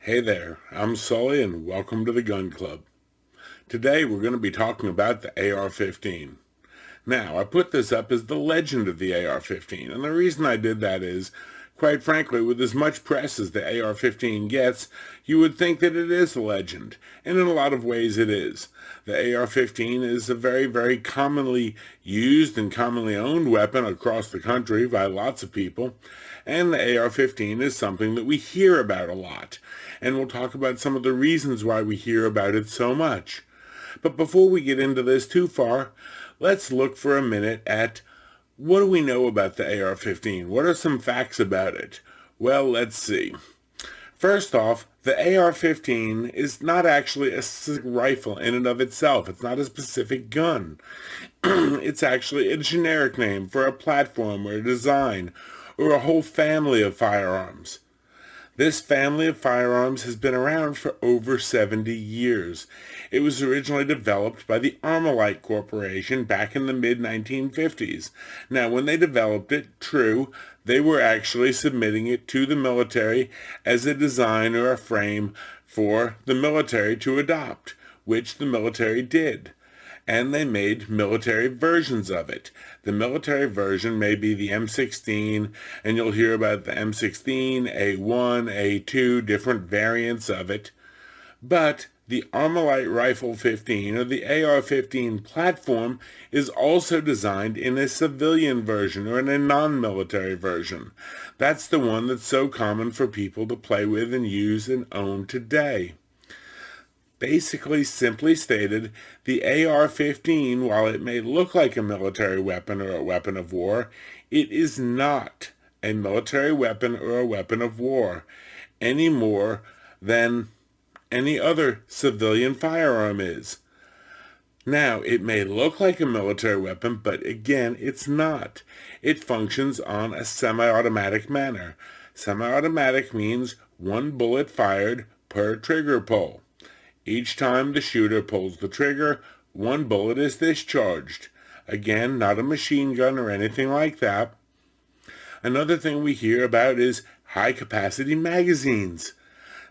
Hey there, I'm Sully and welcome to the Gun Club. Today we're going to be talking about the AR-15. Now, I put this up as the legend of the AR-15, and the reason I did that is, quite frankly, with as much press as the AR-15 gets, you would think that it is a legend, and in a lot of ways it is. The AR-15 is a very, very commonly used and commonly owned weapon across the country by lots of people, and the AR-15 is something that we hear about a lot, and we'll talk about some of the reasons why we hear about it so much. But before we get into this too far, let's look for a minute at what do we know about the AR-15? What are some facts about it? Well, let's see. First off, the AR-15 is not actually a rifle in and of itself. It's not a specific gun. It's actually a generic name for a platform or a design or a whole family of firearms. This family of firearms has been around for over 70 years. It was originally developed by the Armalite Corporation back in the mid-1950s. Now, when they developed it, true, they were actually submitting it to the military as a design or a frame for the military to adopt, which the military did. And they made military versions of it. The military version may be the M16, and you'll hear about the M16, A1, A2, different variants of it. But the Armalite Rifle 15, or the AR-15 platform, is also designed in a civilian version, or in a non-military version. That's the one that's so common for people to play with and use and own today. Basically, simply stated, the AR-15, while it may look like a military weapon or a weapon of war, it is not a military weapon or a weapon of war any more than any other civilian firearm is. Now, it may look like a military weapon, but again, it's not. It functions on a semi-automatic manner. Semi-automatic means one bullet fired per trigger pull. Each time the shooter pulls the trigger, one bullet is discharged. Again, not a machine gun or anything like that. Another thing we hear about is high-capacity magazines.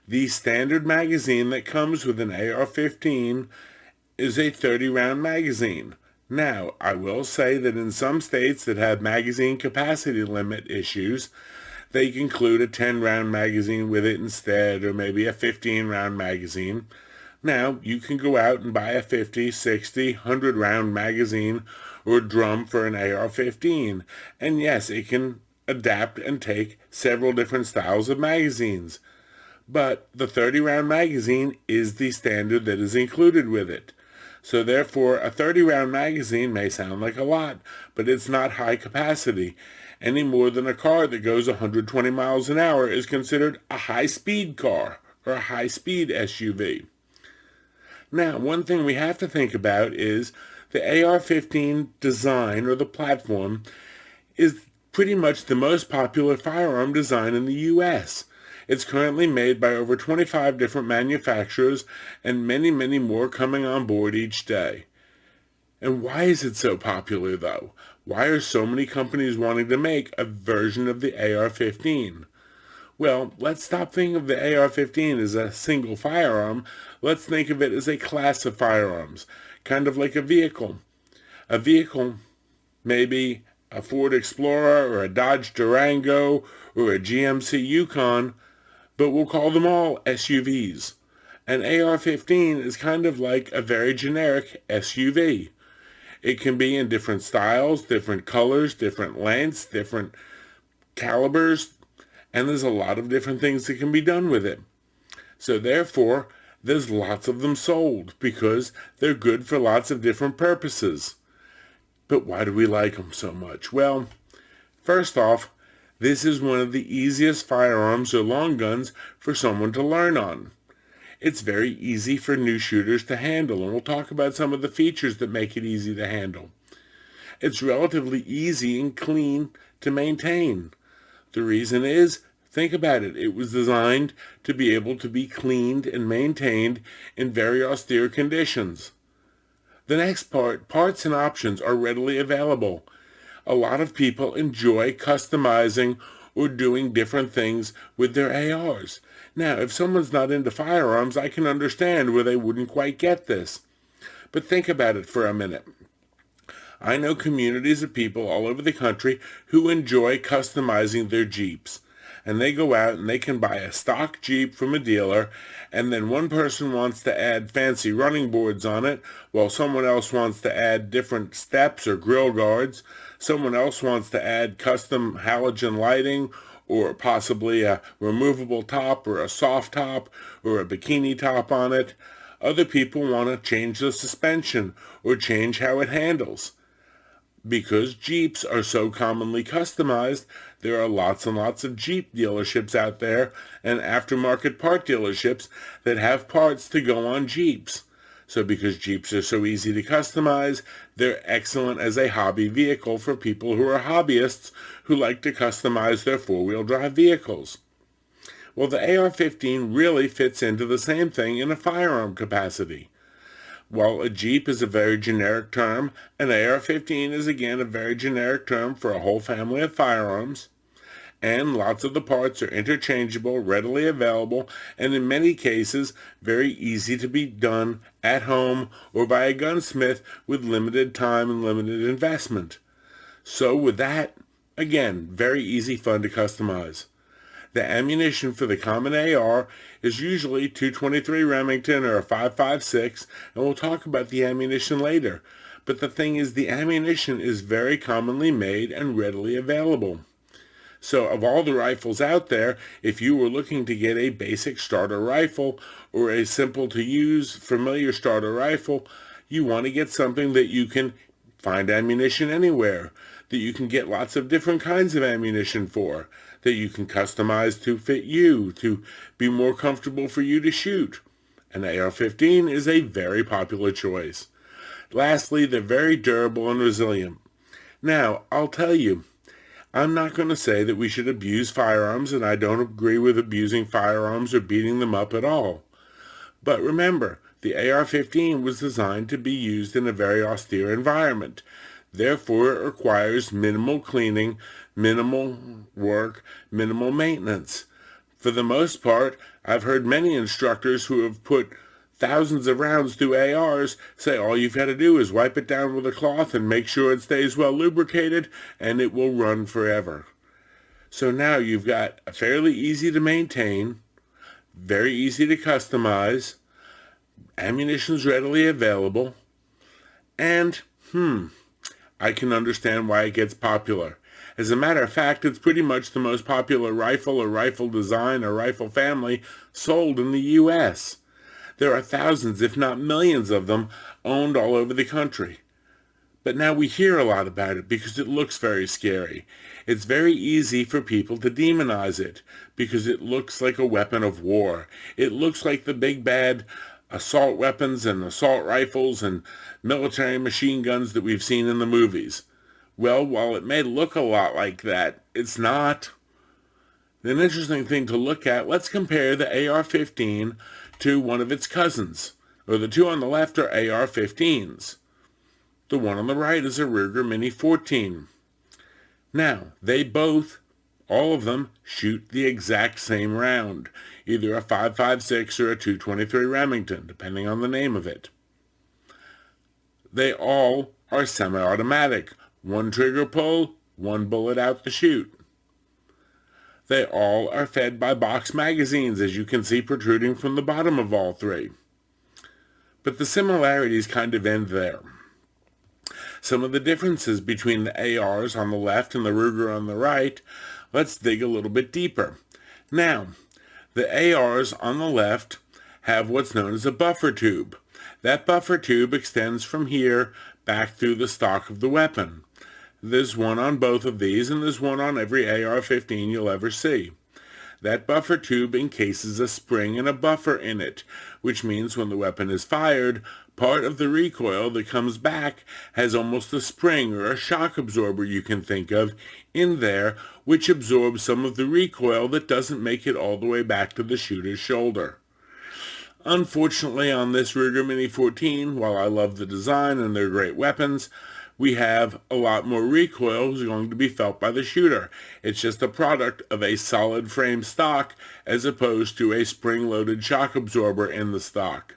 The standard magazine that comes with an AR-15 is a 30-round magazine. Now, I will say that in some states that have magazine capacity limit issues, they include a 10-round magazine with it instead, or maybe a 15-round magazine. Now, you can go out and buy a 50, 60, 100-round magazine or drum for an AR-15. And yes, it can adapt and take several different styles of magazines. But the 30-round magazine is the standard that is included with it. So therefore, a 30-round magazine may sound like a lot, but it's not high capacity. Any more than a car that goes 120 miles an hour is considered a high-speed car or a high-speed SUV. Now, one thing we have to think about is the AR-15 design, or the platform, is pretty much the most popular firearm design in the U.S. It's currently made by over 25 different manufacturers and many, many more coming on board each day. And why is it so popular, though? Why are so many companies wanting to make a version of the AR-15? Well, let's stop thinking of the AR-15 as a single firearm. Let's think of it as a class of firearms, kind of like a vehicle. A vehicle may be a Ford Explorer or a Dodge Durango or a GMC Yukon, but we'll call them all SUVs. An AR-15 is kind of like a very generic SUV. It can be in different styles, different colors, different lengths, different calibers, and there's a lot of different things that can be done with it. So therefore, there's lots of them sold because they're good for lots of different purposes. But why do we like them so much? Well, first off, this is one of the easiest firearms or long guns for someone to learn on. It's very easy for new shooters to handle, and we'll talk about some of the features that make it easy to handle. It's relatively easy and clean to maintain. The reason is, think about it, it was designed to be able to be cleaned and maintained in very austere conditions. The next part, parts and options are readily available. A lot of people enjoy customizing or doing different things with their ARs. Now, if someone's not into firearms, I can understand where they wouldn't quite get this. But think about it for a minute. I know communities of people all over the country who enjoy customizing their Jeeps. And they go out and they can buy a stock Jeep from a dealer, and then one person wants to add fancy running boards on it, while someone else wants to add different steps or grill guards. Someone else wants to add custom halogen lighting, or possibly a removable top or a soft top or a bikini top on it. Other people want to change the suspension or change how it handles. Because Jeeps are so commonly customized, there are lots and lots of Jeep dealerships out there and aftermarket part dealerships that have parts to go on Jeeps. So because Jeeps are so easy to customize, they're excellent as a hobby vehicle for people who are hobbyists who like to customize their four-wheel drive vehicles. Well, the AR-15 really fits into the same thing in a firearm capacity. While a Jeep is a very generic term, an AR-15 is again a very generic term for a whole family of firearms, and lots of the parts are interchangeable, readily available, and in many cases very easy to be done at home or by a gunsmith with limited time and limited investment. So with that, again, very easy fun to customize. The ammunition for the common AR is usually .223 Remington or a 5.56, and we'll talk about the ammunition later. But the thing is, the ammunition is very commonly made and readily available. So of all the rifles out there, if you were looking to get a basic starter rifle or a simple to use familiar starter rifle, you want to get something that you can find ammunition anywhere, that you can get lots of different kinds of ammunition for, that you can customize to fit you, to be more comfortable for you to shoot. An AR-15 is a very popular choice. Lastly, they're very durable and resilient. Now, I'll tell you, I'm not going to say that we should abuse firearms, and I don't agree with abusing firearms or beating them up at all. But remember, the AR-15 was designed to be used in a very austere environment. Therefore, it requires minimal cleaning, minimal work, minimal maintenance. For the most part, I've heard many instructors who have put thousands of rounds through ARs say all you've got to do is wipe it down with a cloth and make sure it stays well lubricated, and it will run forever. So now you've got a fairly easy to maintain, very easy to customize, ammunition's readily available, and I can understand why it gets popular. As a matter of fact, it's pretty much the most popular rifle or rifle design or rifle family sold in the U.S. There are thousands, if not millions of them, owned all over the country. But now we hear a lot about it because it looks very scary. It's very easy for people to demonize it because it looks like a weapon of war. It looks like the big bad assault weapons and assault rifles and military machine guns that we've seen in the movies. Well, while it may look a lot like that, it's not. An interesting thing to look at, let's compare the AR-15 to one of its cousins. Or the two on the left are AR-15s. The one on the right is a Ruger Mini 14. Now, they both, all of them, shoot the exact same round, either a 5.56 or a .223 Remington, depending on the name of it. They all are semi-automatic. One trigger pull, one bullet out the chute. They all are fed by box magazines, as you can see protruding from the bottom of all three. But the similarities kind of end there. Some of the differences between the ARs on the left and the Ruger on the right, let's dig a little bit deeper. Now, the ARs on the left have what's known as a buffer tube. That buffer tube extends from here back through the stock of the weapon. There's one on both of these, and there's one on every AR-15 you'll ever see. That buffer tube encases a spring and a buffer in it, which means when the weapon is fired, part of the recoil that comes back has almost a spring or a shock absorber you can think of in there, which absorbs some of the recoil that doesn't make it all the way back to the shooter's shoulder. Unfortunately, on this Ruger Mini 14, while I love the design and they're great weapons, we have a lot more recoil is going to be felt by the shooter. It's just a product of a solid frame stock as opposed to a spring-loaded shock absorber in the stock.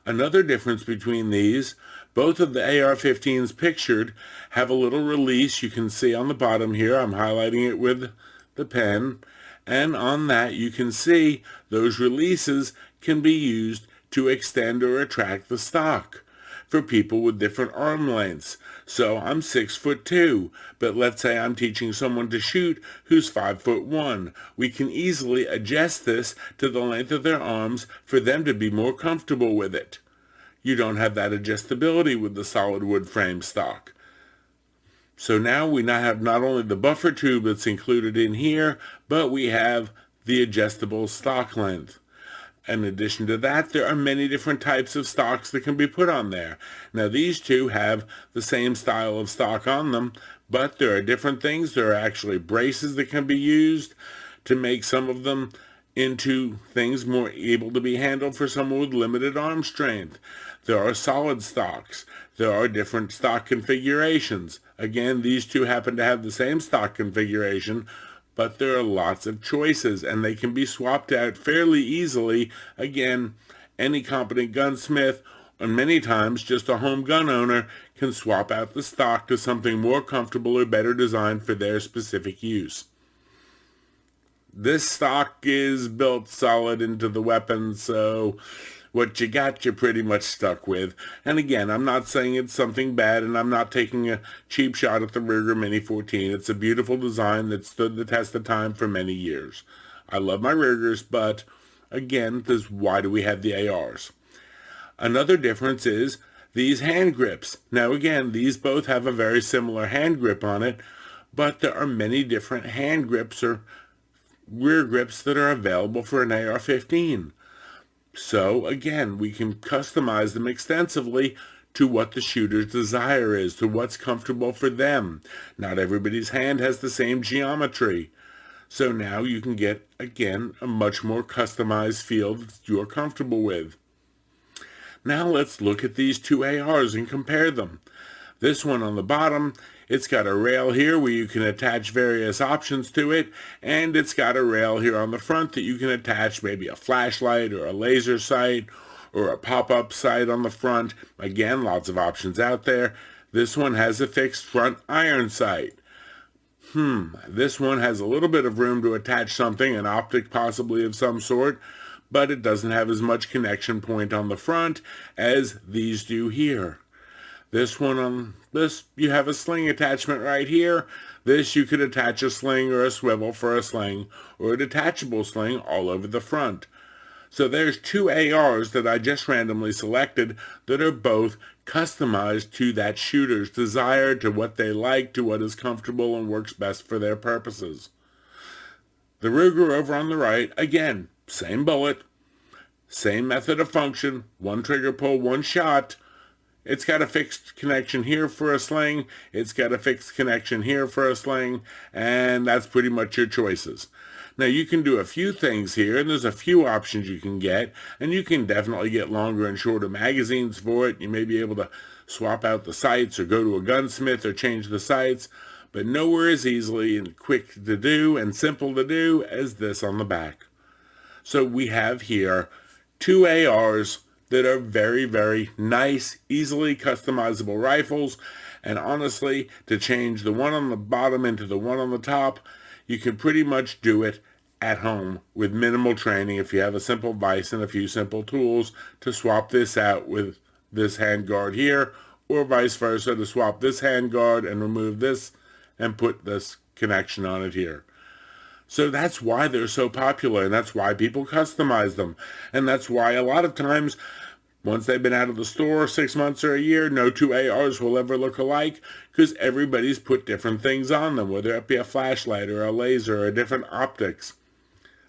Another difference between these, both of the AR-15s pictured have a little release you can see on the bottom here. I'm highlighting it with the pen. And on that you can see those releases can be used to extend or retract the stock for people with different arm lengths. So I'm 6'2", but let's say I'm teaching someone to shoot who's 5'1". We can easily adjust this to the length of their arms for them to be more comfortable with it. You don't have that adjustability with the solid wood frame stock. So now we now have not only the buffer tube that's included in here, but we have the adjustable stock length. In addition to that, there are many different types of stocks that can be put on there. Now these two have the same style of stock on them, but there are different things. There are actually braces that can be used to make some of them into things more able to be handled for someone with limited arm strength. There are solid stocks. There are different stock configurations. Again, these two happen to have the same stock configuration, but there are lots of choices, and they can be swapped out fairly easily. Again, any competent gunsmith, and many times just a home gun owner, can swap out the stock to something more comfortable or better designed for their specific use. This stock is built solid into the weapon, so what you got, you're pretty much stuck with. And again, I'm not saying it's something bad, and I'm not taking a cheap shot at the Ruger Mini 14. It's a beautiful design that stood the test of time for many years. I love my Rugers, but again, why do we have the ARs? Another difference is these hand grips. Now again, these both have a very similar hand grip on it, but there are many different hand grips or rear grips that are available for an AR-15. So again, we can customize them extensively to what the shooter's desire is, to what's comfortable for them. Not everybody's hand has the same geometry. So now you can get, again, a much more customized feel that you're comfortable with. Now let's look at these two ARs and compare them. This one on the bottom, it's got a rail here where you can attach various options to it, and it's got a rail here on the front that you can attach maybe a flashlight or a laser sight or a pop-up sight on the front. Again, lots of options out there. This one has a fixed front iron sight. This one has a little bit of room to attach something, an optic possibly of some sort, but it doesn't have as much connection point on the front as these do here. This one on this, you have a sling attachment right here. This, you could attach a sling or a swivel for a sling, or a detachable sling all over the front. So there's two ARs that I just randomly selected that are both customized to that shooter's desire, to what they like, to what is comfortable and works best for their purposes. The Ruger over on the right, again, same bullet, same method of function, one trigger pull, one shot. It's got a fixed connection here for a sling, it's got a fixed connection here for a sling, and that's pretty much your choices. Now you can do a few things here, and there's a few options you can get, and you can definitely get longer and shorter magazines for it. You may be able to swap out the sights or go to a gunsmith or change the sights, but nowhere as easily and quick to do and simple to do as this on the back. So we have here two ARs that are very, very nice, easily customizable rifles. And honestly, to change the one on the bottom into the one on the top, you can pretty much do it at home with minimal training if you have a simple vise and a few simple tools to swap this out with this handguard here, or vice versa, to swap this handguard and remove this and put this connection on it here. So that's why they're so popular, and that's why people customize them. And that's why a lot of times, once they've been out of the store 6 months or a year, no two ARs will ever look alike, because everybody's put different things on them, whether it be a flashlight or a laser or different optics.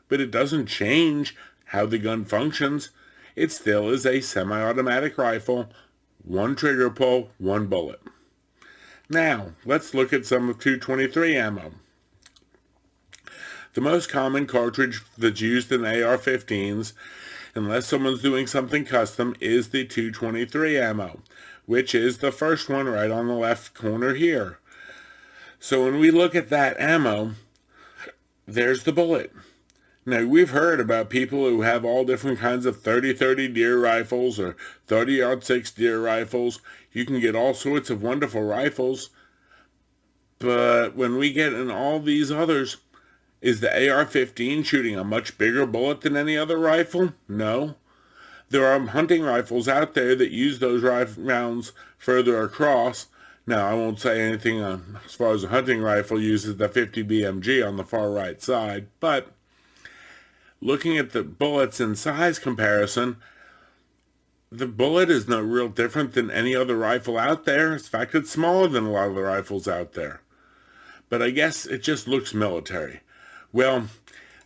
But it doesn't change how the gun functions. It still is a semi-automatic rifle, one trigger pull, one bullet. Now, let's look at some of 223 ammo. The most common cartridge that's used in AR-15s, unless someone's doing something custom, is the 223 ammo. which is the first one right on the left corner here. So when we look at that ammo, there's the bullet. Now, we've heard about people who have all different kinds of 30-30 deer rifles or 30-06 deer rifles. You can get all sorts of wonderful rifles. But when we get in all these others, is the AR-15 shooting a much bigger bullet than any other rifle? No. There are hunting rifles out there that use those rounds further across. Now, I won't say anything as far as a hunting rifle uses the 50 BMG on the far right side, but looking at the bullets in size comparison, the bullet is no real different than any other rifle out there. In fact, it's smaller than a lot of the rifles out there. But I guess it just looks military. Well,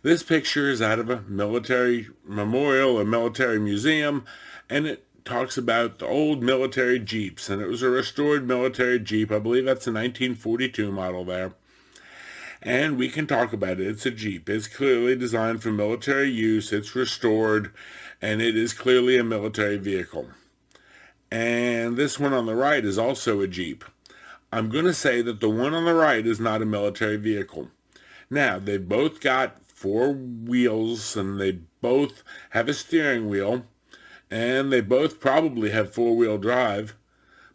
this picture is out of a military memorial, a military museum, and it talks about the old military Jeeps, and it was a restored military Jeep. I believe that's a 1942 model there. And we can talk about it. It's a Jeep. It's clearly designed for military use. It's restored, and it is clearly a military vehicle. And this one on the right is also a Jeep. I'm going to say that the one on the right is not a military vehicle. Now, they both got 4 wheels, and they both have a steering wheel, and they both probably have 4-wheel drive.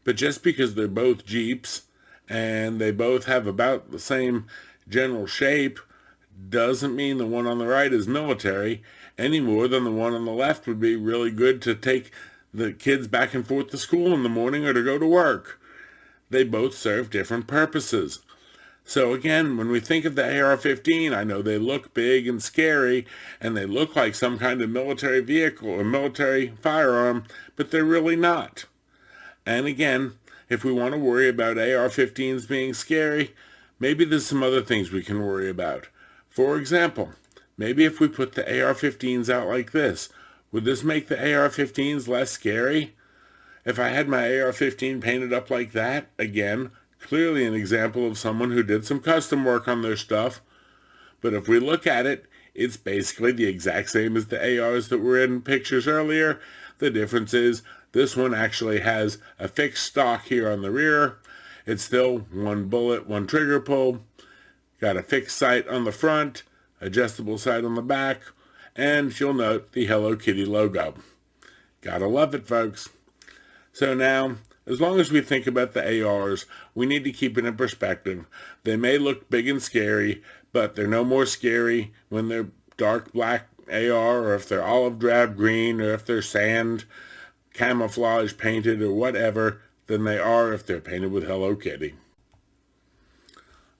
But just because they're both Jeeps, and they both have about the same general shape, doesn't mean the one on the right is military any more than the one on the left would be really good to take the kids back and forth to school in the morning or to go to work. They both serve different purposes. So again, when we think of the AR-15, I know they look big and scary, and they look like some kind of military vehicle or military firearm, but they're really not. And again, if we want to worry about AR-15s being scary, maybe there's some other things we can worry about. For example, maybe if we put the AR-15s out like this, would this make the AR-15s less scary? If I had my AR-15 painted up like that, again, clearly an example of someone who did some custom work on their stuff. But if we look at it, it's basically the exact same as the ARs that were in pictures earlier. The difference is this one actually has a fixed stock here on the rear. It's still 1 bullet, 1 trigger pull. Got a fixed sight on the front, adjustable sight on the back, and you'll note the Hello Kitty logo. Gotta love it, folks. So now, as long as we think about the ARs, we need to keep it in perspective. They may look big and scary, but they're no more scary when they're dark black AR, or if they're olive drab green, or if they're sand, camouflage painted, or whatever, than they are if they're painted with Hello Kitty.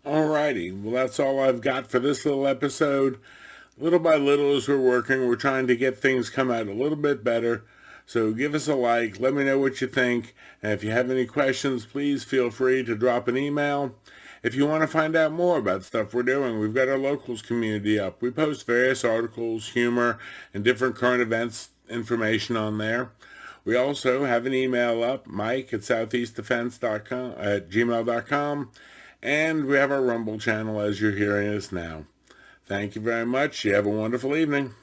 Alrighty, well that's all I've got for this little episode. Little by little as we're working, we're trying to get things come out a little bit better. So give us a like, let me know what you think, and if you have any questions, please feel free to drop an email. If you want to find out more about stuff we're doing, we've got our locals community up. We post various articles, humor, and different current events information on there. We also have an email up, mike@southeastdefense.com, and we have our Rumble channel as you're hearing us now. Thank you very much. You have a wonderful evening.